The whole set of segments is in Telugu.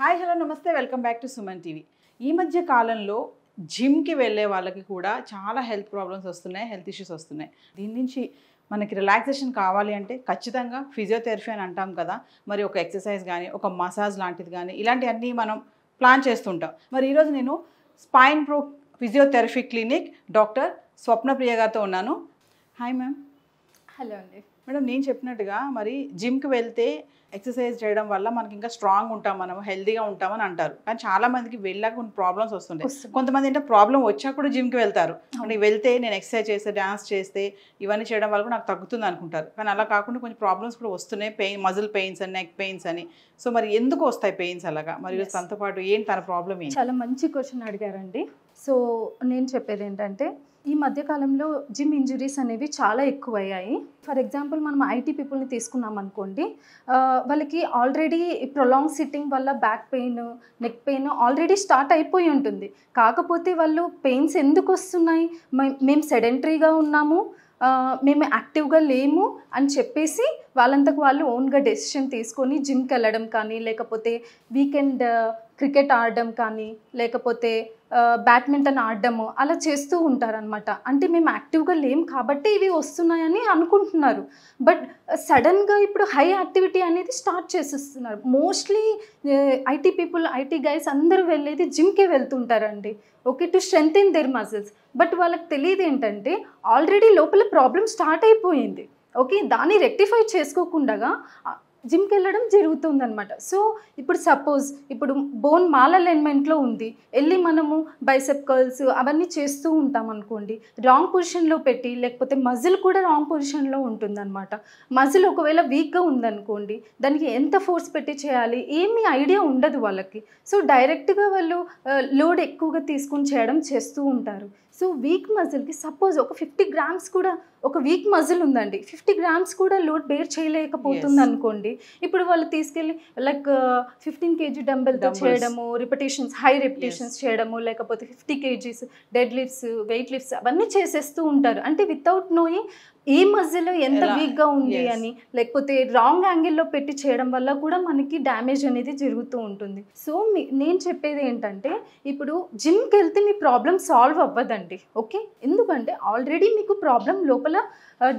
హాయ్ హలో నమస్తే welcome back to Suman TV. ఈ మధ్య కాలంలో జిమ్కి వెళ్ళే వాళ్ళకి కూడా చాలా హెల్త్ ప్రాబ్లమ్స్ వస్తున్నాయి, హెల్త్ ఇష్యూస్ వస్తున్నాయి. దీని నుంచి మనకి రిలాక్సేషన్ కావాలి అంటే ఖచ్చితంగా ఫిజియోథెరపీ అని అంటాం కదా. మరి ఒక ఎక్సర్సైజ్ కానీ ఒక మసాజ్ లాంటిది కానీ ఇలాంటివన్నీ మనం ప్లాన్ చేస్తుంటాం. మరి ఈరోజు నేను spine pro physiotherapy clinic doctor Swapnapriya గారితో ఉన్నాను. Hi ma'am. హలో అండి. మేడం, నేను చెప్పినట్టుగా మరి జిమ్కి వెళ్తే ఎక్సర్సైజ్ చేయడం వల్ల మనకి ఇంకా స్ట్రాంగ్ ఉంటాం, మనం హెల్తీగా ఉంటామని అంటారు. కానీ చాలా మందికి వెళ్ళాక కొన్ని ప్రాబ్లమ్స్ వస్తుంటాయి. కొంతమంది అంటే ప్రాబ్లం వచ్చాక కూడా జిమ్కి వెళ్తారు. అంటే వెళ్తే నేను ఎక్సర్సైజ్ చేస్తే, డాన్స్ చేస్తే, ఇవన్నీ చేయడం వల్ల కూడా నాకు తగ్గుతుంది అనుకుంటారు. కానీ అలా కాకుండా కొంచెం ప్రాబ్లమ్స్ కూడా వస్తున్నాయి. మజిల్ పెయిన్స్ అని, నెక్ పెయిన్స్ అని. సో మరి ఎందుకు వస్తాయి పెయిన్స్ అలాగా? మరి తనతో పాటు ఏంటి తన ప్రాబ్లం ఏంటి? చాలా మంచి క్వశ్చన్ అడిగారండి. సో నేను చెప్పేది ఏంటంటే, ఈ మధ్యకాలంలో జిమ్ ఇంజురీస్ అనేవి చాలా ఎక్కువయ్యాయి. ఫర్ ఎగ్జాంపుల్ మనం ఐటీ పీపుల్ని తీసుకున్నాం అనుకోండి, వాళ్ళకి ఆల్రెడీ ప్రొలాంగ్ సిట్టింగ్ వల్ల back pain, neck pain already start అయిపోయి ఉంటుంది. కాకపోతే వాళ్ళు పెయిన్స్ ఎందుకు వస్తున్నాయి, మేము సెడెంటరీగా ఉన్నాము, మేము యాక్టివ్గా లేము అని చెప్పేసి వాళ్ళంతకు వాళ్ళు ఓన్గా డెసిషన్ తీసుకొని జిమ్కి వెళ్ళడం కానీ, లేకపోతే వీకెండ్ క్రికెట్ ఆడడం కానీ, లేకపోతే బ్యాడ్మింటన్ ఆడడము అలా చేస్తూ ఉంటారనమాట. అంటే మేము యాక్టివ్గా లేము కాబట్టి ఇవి వస్తున్నాయని అనుకుంటున్నారు. బట్ సడన్గా ఇప్పుడు హై యాక్టివిటీ అనేది స్టార్ట్ చేసేస్తున్నారు. Mostly IT people, IT guys అందరూ వెళ్ళేది జిమ్కే వెళ్తుంటారండి. Okay, to strengthen their muscles. But వాళ్ళకి తెలియదు ఏంటంటే ఆల్రెడీ లోపల ప్రాబ్లం స్టార్ట్ అయిపోయింది. ఓకే, దాన్ని రెక్టిఫై చేసుకోకుండా జిమ్కి వెళ్ళడం జరుగుతుందనమాట. సో ఇప్పుడు సపోజ్ ఇప్పుడు బోన్ మాల్ అలైన్మెంట్లో ఉంది, వెళ్ళి మనము బైసెప్ కర్ల్స్ అవన్నీ చేస్తూ ఉంటాం అనుకోండి, రాంగ్ పొజిషన్లో పెట్టి, లేకపోతే మజిల్ కూడా రాంగ్ పొజిషన్లో ఉంటుందన్నమాట. మజిల్ ఒకవేళ వీక్గా ఉందనుకోండి, దానికి ఎంత ఫోర్స్ పెట్టి చేయాలి ఏమీ ఐడియా ఉండదు వాళ్ళకి. సో డైరెక్ట్గా వాళ్ళు లోడ్ ఎక్కువగా తీసుకుని చేయడం చేస్తూ ఉంటారు. సో వీక్ మజిల్కి సపోజ్ ఒక 50 గ్రామ్స్ కూడా, ఒక వీక్ మజిల్ ఉందండి, 50 గ్రామ్స్ కూడా లోడ్ బేర్ చేయలేకపోతుంది అనుకోండి, ఇప్పుడు వాళ్ళు తీసుకెళ్ళి లైక్ 15 kg డంబెల్తో చేయడము, రిపిటేషన్స్, హై రిపిటేషన్స్ చేయడము, లేకపోతే 50 kgs dead lifts, weight lifts అవన్నీ చేసేస్తూ ఉంటారు. అంటే వితౌట్ నోయింగ్ ఏ మజిల్ ఎంత వీక్గా ఉంది అని, లేకపోతే రాంగ్ యాంగిల్లో పెట్టి చేయడం వల్ల కూడా మనకి డ్యామేజ్ అనేది జరుగుతూ ఉంటుంది. సో నేను చెప్పేది ఏంటంటే, ఇప్పుడు జిమ్కి వెళ్తే మీ ప్రాబ్లం సాల్వ్ అవ్వదండి. ఓకే, ఎందుకంటే ఆల్రెడీ మీకు ప్రాబ్లం లోపల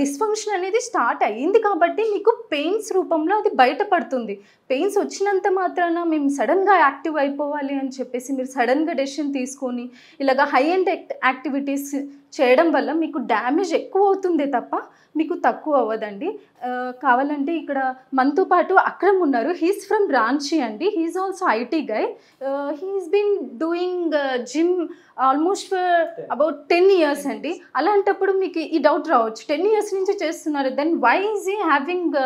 డిస్ఫంక్షన్ అనేది స్టార్ట్ అయ్యింది కాబట్టి మీకు పెయిన్స్ రూపంలో అది బయటపడుతుంది. పెయిన్స్ వచ్చినంత మాత్రాన మేము సడన్గా యాక్టివ్ అయిపోవాలి అని చెప్పేసి మీరు సడన్గా డెసిషన్ తీసుకొని ఇలాగ హై ఎండ్ యాక్టివిటీస్ చేయడం వల్ల మీకు డ్యామేజ్ ఎక్కువ అవుతుందే తప్ప మీకు తక్కువ అవ్వదండి. కావాలంటే ఇక్కడ మనతో పాటు అక్రమ్ ఉన్నారు. హీస్ ఫ్రమ్ రాంచీ అండి. He's also IT guy. He's been doing gym almost for about 10 years అండి. అలాంటప్పుడు మీకు ఈ డౌట్ రావచ్చు, 10 years నుంచి చేస్తున్నారు, then why is he having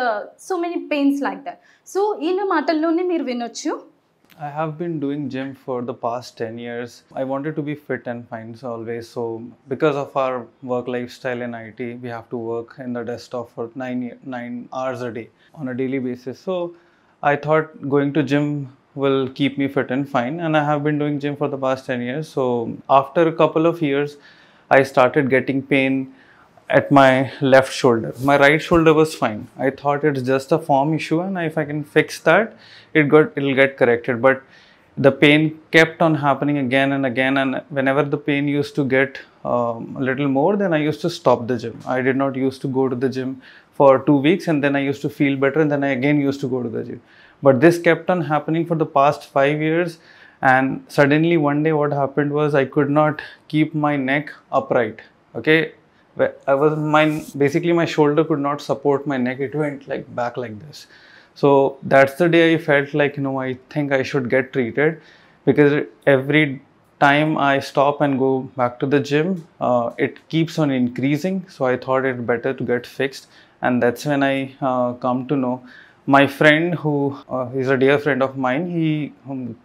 so many pains like that. So ఈయన మాటల్లోనే మీరు వినొచ్చు. I have been doing gym for the past 10 years. I wanted to be fit and fine always. So because of our work lifestyle in IT, we have to work in the desktop for 9 hours a day on a daily basis. So I thought going to gym will keep me fit and fine, and I have been doing gym for the past 10 years. So after a couple of years, I started getting pain at my left shoulder. My right shoulder was fine. I thought it's just a form issue, and if I can fix that, it'll get corrected. But the pain kept on happening again and again, and whenever the pain used to get a little more, then I used to stop the gym. I did not used to go to the gym for 2 weeks, and then I used to feel better, and then I again used to go to the gym. But this kept on happening for the past 5 years, and suddenly one day what happened was I could not keep my neck upright. Okay, basically my shoulder could not support my neck. It went like back like this. So that's the day I felt like, I think I should get treated, because every time I stop and go back to the gym, it keeps on increasing. So I thought it better to get fixed, and that's when I come to know my friend, who is a dear friend of mine. He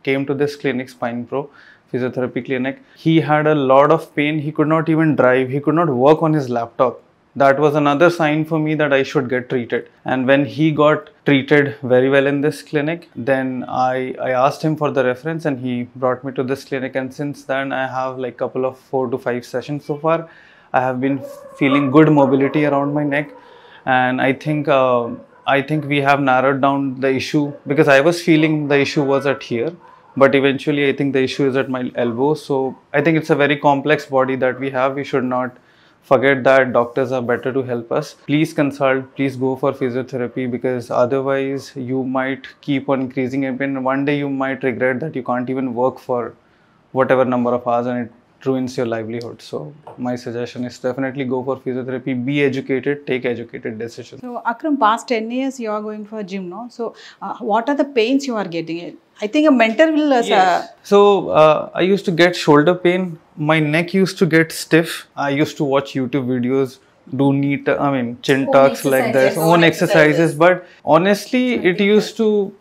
came to this clinic, Spine Pro Physiotherapy Clinic. He had a lot of pain. He could not even drive. He could not work on his laptop. That was another sign for me that I should get treated. And when he got treated very well in this clinic, then I asked him for the reference, and he brought me to this clinic. And since then I have like couple of 4 to 5 sessions so far. I have been feeling good mobility around my neck, and I think I think we have narrowed down the issue, because I was feeling the issue was at here, but eventually I think the issue is at my elbow. So I think it's a very complex body that we have. We should not forget that doctors are better to help us. Please consult, please go for physiotherapy, because otherwise you might keep on increasing in pain. One day you might regret that you can't even work for whatever number of hours, and it ruins your livelihood. So my suggestion is definitely go for physiotherapy, be educated, take educated decisions. So Akram, past 10 years you are going for gym, no? So what are the pains you are getting? I think a mentor will So I used to get shoulder pain. My neck used to get stiff. I used to watch YouTube videos, do chin tucks like that, own exercises. But honestly, it used to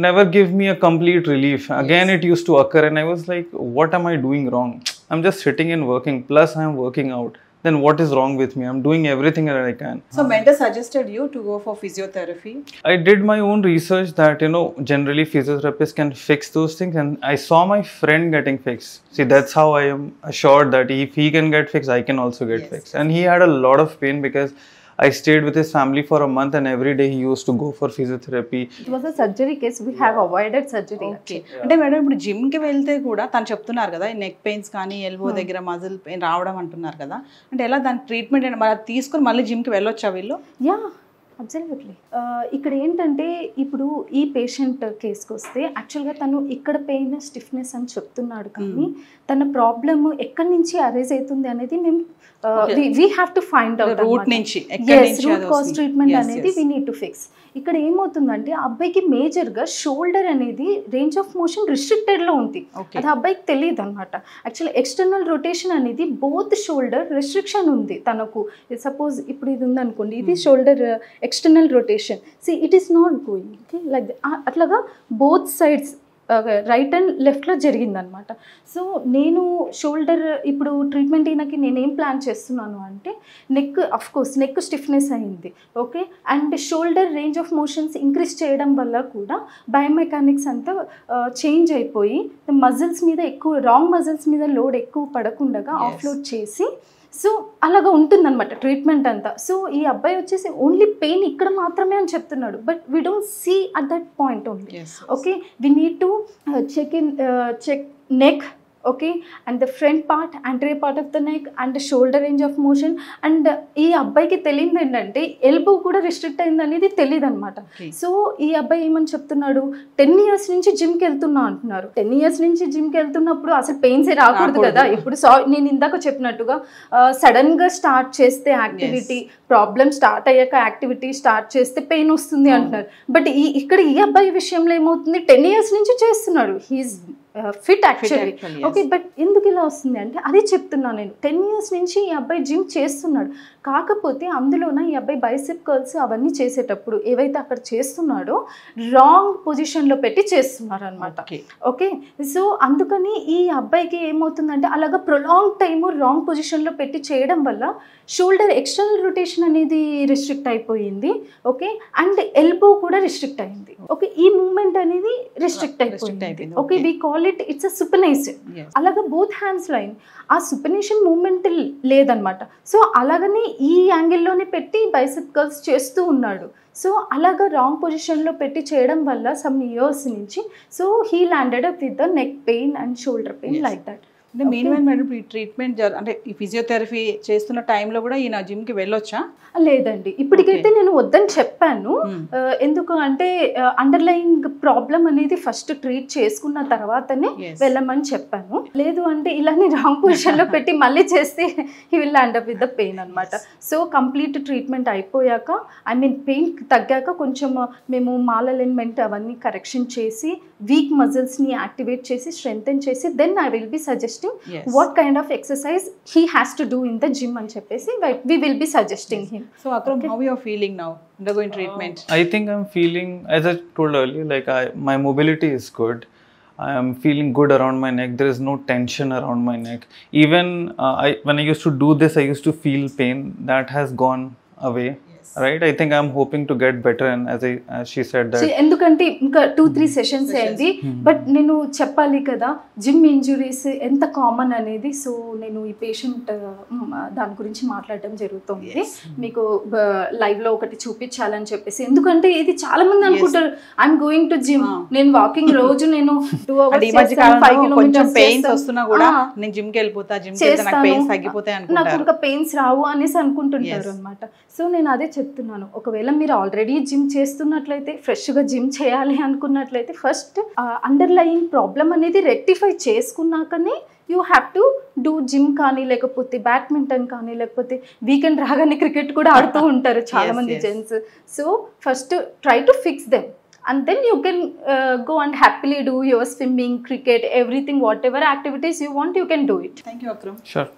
never give me a complete relief. Again, it used to occur, and I was like, what am I doing wrong? I'm just sitting and working, plus I'm working out. Then what is wrong with me? I'm doing everything that I can. So mentor suggested you to go for physiotherapy. I did my own research that, generally physiotherapists can fix those things, and I saw my friend getting fixed. See, that's how I am assured that if he can get fixed, I can also get fixed. And he had a lot of pain because I stayed with his family for a month, and every day he used to go for physiotherapy. It was a surgery case. We have avoided surgery. Okay, అంటే మేడం ఇప్పుడు జిమ్కి వెళ్తే కూడా తను చెప్తున్నారు కదా, నెక్ పెయిన్స్ కానీ ఎల్బో దగ్గర మజిల్ పెయిన్ రావడం అంటున్నారు కదా, అంటే ఎలా దాని ట్రీట్మెంట్ మరి అది తీసుకొని మళ్ళీ జిమ్కి వెళ్ళొచ్చా వీళ్ళు? Yeah, absolutely. ఇక్కడ ఏంటంటే ఇప్పుడు ఈ పేషెంట్ కేసుకి వస్తే యాక్చువల్గా తను ఇక్కడ పెయిన్ స్టిఫ్నెస్ అని చెప్తున్నాడు, కానీ తన ప్రాబ్లమ్ ఎక్కడి నుంచి అరైజ్ అవుతుంది అనేది మేము we have to find out. Root నుంచి రూట్ కాజ్ ట్రీట్మెంట్ అనేది వీ నీడ్ టు ఫిక్స్. ఇక్కడ ఏమవుతుందంటే అబ్బాయికి మేజర్గా షోల్డర్ అనేది రేంజ్ ఆఫ్ మోషన్ రిస్ట్రిక్టెడ్లో ఉంది. అది అబ్బాయికి తెలియదు అనమాట. యాక్చువల్లీ ఎక్స్టర్నల్ రొటేషన్ అనేది బోత్ షోల్డర్ రెస్ట్రిక్షన్ ఉంది తనకు. సపోజ్ ఇప్పుడు ఇది ఉందనుకోండి, ఇది shoulder external rotation, see it is not going. Okay, like అట్లాగా బోత్ సైడ్స్ రైట్ అండ్ లెఫ్ట్లో జరిగిందనమాట. సో నేను షోల్డర్ ఇప్పుడు ట్రీట్మెంట్ ఈయనకి నేనేం ప్లాన్ చేస్తున్నాను అంటే నెక్, అఫ్కోర్స్ నెక్ స్టిఫ్నెస్ అయింది, okay, and shoulder range of motions increase చేయడం వల్ల కూడా బయోమెకానిక్స్ అంతా చేంజ్ అయిపోయి మజిల్స్ మీద ఎక్కువ, రాంగ్ మజిల్స్ మీద లోడ్ ఎక్కువ పడకుండా ఆఫ్లోడ్ చేసి, సో అలాగా ఉంటుందన్నమాట ట్రీట్మెంట్ అంతా. సో ఈ అబ్బాయి వచ్చేసి ఓన్లీ పెయిన్ ఇక్కడ మాత్రమే అని చెప్తున్నాడు, but we don't see at that point only. Okay, we need to check neck, okay, and the front part, anterior part of the neck, and the shoulder range of motion. And ఈ అబ్బాయికి తెలియదు ఏంటంటే ఎల్బో కూడా రిస్ట్రిక్ట్ అయింది అనేది తెలియదు అనమాట. సో ఈ అబ్బాయి ఏమని చెప్తున్నాడు, 10 years నుంచి జిమ్కి వెళ్తున్నా అంటున్నారు. 10 years నుంచి జిమ్కి వెళ్తున్నప్పుడు అసలు పెయిన్సే రాకూడదు కదా. ఇప్పుడు నేను ఇందాక చెప్పినట్టుగా సడన్గా స్టార్ట్ చేస్తే యాక్టివిటీ, ప్రాబ్లమ్ స్టార్ట్ అయ్యాక యాక్టివిటీ స్టార్ట్ చేస్తే పెయిన్ వస్తుంది అంటున్నారు. బట్ ఇక్కడ ఈ అబ్బాయి విషయంలో ఏమవుతుంది, 10 years నుంచి చేస్తున్నాడు, he's fit actually, okay, but ఎందుకు ఇలా వస్తుంది అంటే అది చెప్తున్నాను నేను. 10 years నుంచి ఈ అబ్బాయి జిమ్ చేస్తున్నాడు, కాకపోతే అందులోన ఈ అబ్బాయి బైసెప్ కర్ల్స్ అవన్నీ చేసేటప్పుడు ఏవైతే అక్కడ చేస్తున్నాడో రాంగ్ పొజిషన్లో పెట్టి చేస్తున్నారు అనమాట. ఓకే, సో అందుకని ఈ అబ్బాయికి ఏమవుతుందంటే అలాగా ప్రొలాంగ్ టైము రాంగ్ పొజిషన్లో పెట్టి చేయడం వల్ల షోల్డర్ ఎక్స్టర్నల్ రొటేషన్ అనేది రిస్ట్రిక్ట్ అయిపోయింది, ఓకే, అండ్ ఎల్బో కూడా రిస్ట్రిక్ట్ అయింది. ఓకే, ఈ మూమెంట్ అనేది రిస్ట్రిక్ట్ అయిపోయింది. Okay, we call it it's a supination. అలాగా బోత్ హ్యాండ్స్ లో అయింది, ఆ సుపనేషన్ మూమెంట్ లేదనమాట. సో అలాగని ఈ యాంగిల్లోనే పెట్టి బైసెప్ కర్ల్స్ చేస్తూ ఉన్నాడు. సో అలాగా రాంగ్ పొజిషన్లో పెట్టి చేయడం వల్ల సమ్ ఇయర్స్ నుంచి so he landed up with the neck pain and shoulder pain like that. అంటే మీన్ మేడం ఈ ట్రీట్మెంట్ అంటే ఈ ఫిజియోథెరపీ చేస్తున్న టైంలో కూడా ఈయన జిమ్కి వెళ్ళొచ్చా? లేదండి, ఇప్పటికైతే నేను వద్దని చెప్పాను. ఎందుకు అంటే అండర్లయింగ్ ప్రాబ్లం అనేది ఫస్ట్ ట్రీట్ చేసుకున్న తర్వాతనే వెళ్ళమని చెప్పాను. లేదు అంటే ఇలానే రాంగ్ పొజిషన్లో పెట్టి మళ్ళీ చేస్తే he will land up with the pain అనమాట. సో కంప్లీట్ ట్రీట్మెంట్ అయిపోయాక, ఐ మీన్ పెయిన్ తగ్గాక కొంచెం మేము మాల్ అలైన్మెంట్ అవన్నీ కరెక్షన్ చేసి వీక్ మజిల్స్ని యాక్టివేట్ చేసి స్ట్రెంగ్తెన్ చేసి then I will be suggesting what kind of exercise he has to do in the gym and cheppesi we will be suggesting him. So Akram, how you are feeling now undergoing treatment? I think I'm feeling, as I told earlier, like my mobility is good. I am feeling good around my neck. There is no tension around my neck. Even when I used to do this, I used to feel pain. That has gone away. right? I think I'm hoping to get better, and as she said that ఎందుకంటే ఇంకా 2-3 సెషన్స్ అయింది, బట్ నేను చెప్పాలి కదా జిమ్ ఇంజురీస్ ఎంత కామన్ అనేది. సో నేను ఈ పేషెంట్ దాని గురించి మాట్లాడడం జరుగుతుంది, మీకు లైవ్ లో ఒకటి చూపించాలని చెప్పేసి. ఎందుకంటే ఇది చాలా మంది అనుకుంటారు ఐఎమ్ గోయింగ్ టు జిమ్, నేను వాకింగ్ రోజు నేను 2 hours 5 kilometers పెయిన్స్ వస్తున్నా కూడా నేను జిమ్ కి వెళ్ళిపోతా, జిమ్ కి వెళ్తే నాకు పెయిన్స్ తగ్గిపోతాయి అనుకుంటారు, నాకు ఇంకా పెయిన్స్ రావు అనేసి అనుకుంటుంటారు అనమాట. సో నేను అదే చెప్తున్నాను, ఒకవేళ మీరు ఆల్రెడీ జిమ్ చేస్తున్నట్లయితే, ఫ్రెష్గా జిమ్ చేయాలి అనుకున్నట్లయితే ఫస్ట్ అండర్లయింగ్ ప్రాబ్లం అనేది రెక్టిఫై చేసుకున్నాకనే you have to do gym కానీ, లేకపోతే బ్యాడ్మింటన్ కానీ, లేకపోతే వీకెండ్ రాగానే క్రికెట్ కూడా ఆడుతూ ఉంటారు చాలా మంది gents. So first try to fix them and then you can go and happily do your swimming, cricket, everything, whatever activities you want, you can do it. Thank you, Akram. Sure.